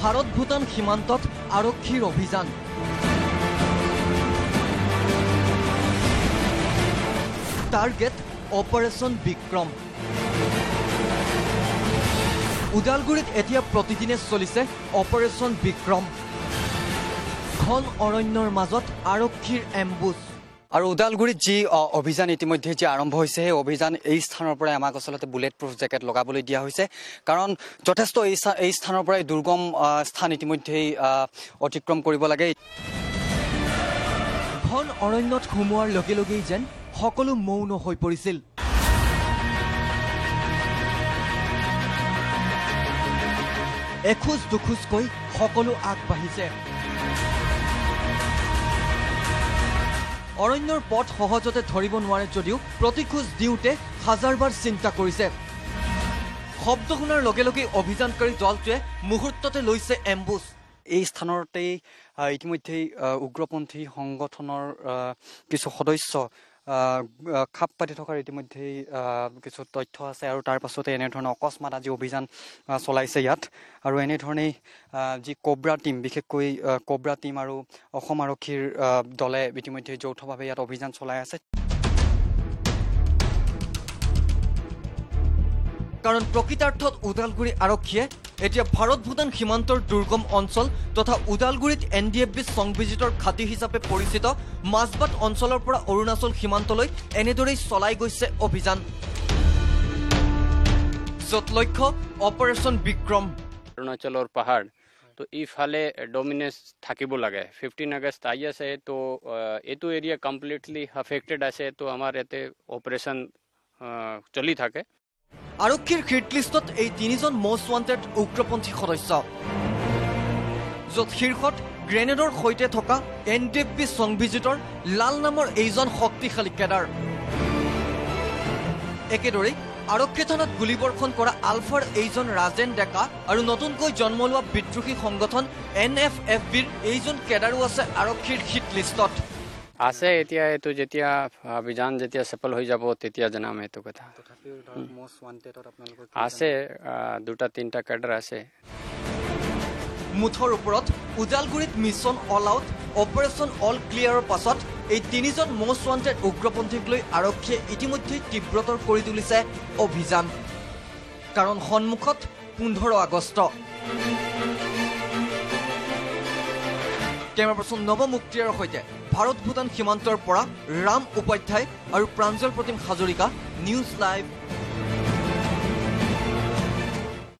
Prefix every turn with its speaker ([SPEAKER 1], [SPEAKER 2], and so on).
[SPEAKER 1] ভাৰত ভূটান সীমান্তত আৰক্ষীৰ অভিযান টাৰ্গেট অপাৰেশ্যন বিক্ৰম উদালগুৰিত এতিয়া প্ৰতিদিনে চলিছে অপাৰেশ্যন বিক্ৰম ঘন অৰণ্যৰ মাজত আৰক্ষীৰ এম্বুছ আৰু উদালগুৰিত যি অভিযান ইতিমধ্যে যে আৰম্ভ হৈছে সেই অভিযান এই স্থানৰ পৰাই আমাক আচলতে বুলেট প্ৰুফ জেকেট লগাবলৈ দিয়া হৈছে কাৰণ যথেষ্ট এই স্থানৰ পৰাই দুৰ্গম স্থান ইতিমধ্যেই অতিক্ৰম কৰিব লাগে ঘন অৰণ্যত সোমোৱাৰ লগে লগেই যেন সকলো মৌন হৈ পৰিছিল এখোজ দুখোজকৈ সকলো আগবাঢ়িছে অৰণ্যৰ পথ সহজতে ধৰিব নোৱাৰে যদিও প্ৰতিখোজ দিওঁতে হাজাৰবাৰ চিন্তা কৰিছে শব্দ শুনাৰ লগে লগে অভিযানকাৰী দলটোৱে মুহূৰ্ততে লৈছে এম্বুছ এই স্থানতেই ইতিমধ্যেই উগ্ৰপন্থী সংগঠনৰ কিছু সদস্য খাপ পাতি থকাৰ ইতিমধ্যেই কিছু তথ্য আছে আৰু তাৰ পাছতে এনেধৰণৰ অকস্মাত আজি অভিযান চলাইছে ইয়াত আৰু এনেধৰণেই যি কোব্ৰা টিম বিশেষকৈ কোব্ৰা টিম আৰু অসম আৰক্ষীৰ দলে ইতিমধ্যে যৌথভাৱে ইয়াত অভিযান চলাই আছে কাৰণ প্ৰকৃতাৰ্থত উদালগুৰি আৰক্ষীয়ে এতিয়া ভাৰত ভূটান সীমান্তৰ দুৰ্গম অঞ্চল তথা উদালগুৰিত NDFB সংবিজিতৰ ঘাটি হিচাপে পৰিচিত মাজবাট অঞ্চলৰ পৰা অৰুণাচল সীমান্তলৈ এনেদৰেই চলাই গৈছে অভিযান য'ত লক্ষ্য অপাৰেশ্যন বিক্ৰম
[SPEAKER 2] অৰুণাচলৰ পাহাৰ তো ইফালে ডমিনেন্স থাকিব লাগে 15 আগষ্ট আহি আছে তো এইটো এৰিয়া কমপ্লিটলি এফেক্টেড আছে তো আমাৰ ইয়াতে অপাৰেশ্যন চলি থাকে
[SPEAKER 1] আৰক্ষীৰ হিটলিষ্টত এই তিনিজন মষ্ট ৱান্টেড উগ্ৰপন্থী সদস্য য'ত শীৰ্ষত গ্ৰেনেডৰ সৈতে থকা NDFB সংবিজিতৰ লাল নামৰ এইজন শক্তিশালী কেডাৰ একেদৰে আৰক্ষী থানাত গুলীবৰ্ষণ কৰা আলফাৰ এইজন ৰাজেন ডেকা আৰু নতুনকৈ জন্ম লোৱা বিদ্ৰোহী সংগঠন NFFBৰ এইজন কেডাৰো আছে আৰক্ষীৰ হিটলিষ্টত
[SPEAKER 2] আছে এতিয়া এইটো যেতিয়া অভিযান যেতিয়া সফল হৈ যাব তেতিয়া জনাম এইটো কথা আছে দুটা তিনটা কেডাৰ আছে
[SPEAKER 1] মুঠৰ ওপৰত উদালগুৰিত mission all out operation all ক্লিয়াৰৰ পাছত এই তিনিজন মষ্ট ৱান্টেড উগ্ৰপন্থীক লৈ আৰক্ষীয়ে ইতিমধ্যে তীব্ৰতৰ কৰি তুলিছে অভিযান কাৰণ সন্মুখত 15 আগষ্ট কেমেৰা পাৰ্চন নৱমুক্তিৰ সৈতে ভাৰত ভূটান সীমান্তৰ পৰা ৰাম উপাধ্যায় আৰু প্ৰাঞ্জল প্ৰতিম হাজৰিকা নিউজ লাইভ